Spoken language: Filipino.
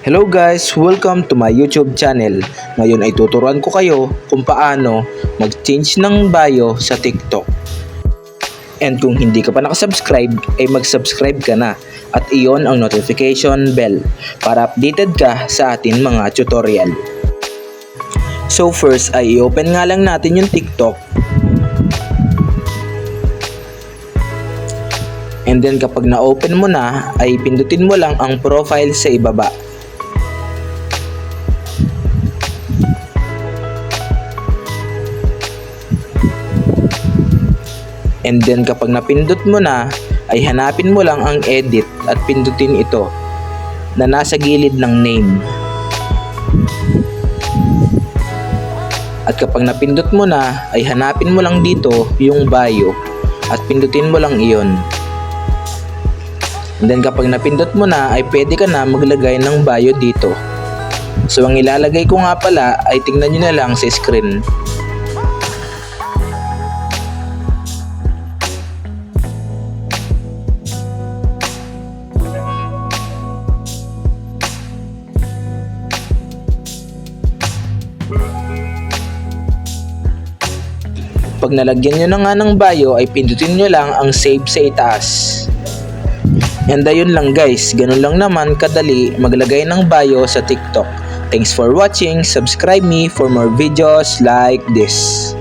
Hello guys! Welcome to my YouTube channel. Ngayon ay tuturuan ko kayo kung paano mag-change ng bio sa TikTok. And kung hindi ka pa nakasubscribe, ay mag-subscribe ka na at iyon ang notification bell para updated ka sa ating mga tutorial. So first ay i-open nga lang natin yung TikTok. And then kapag na-open mo na, ay pindutin mo lang ang profile sa ibaba. And then kapag napindot mo na, ay hanapin mo lang ang edit at pindutin ito na nasa gilid ng name. At kapag napindot mo na, ay hanapin mo lang dito yung bio at pindutin mo lang iyon. And then kapag napindot mo na, ay pwede ka na maglagay ng bio dito. So ang ilalagay ko nga pala ay tingnan nyo na lang sa screen. Pag nalagyan nyo na nga ng bio ay pindutin nyo lang ang save sa itaas. And ayun lang guys, ganun lang naman kadali maglagay ng bio sa TikTok. Thanks for watching, subscribe me for more videos like this.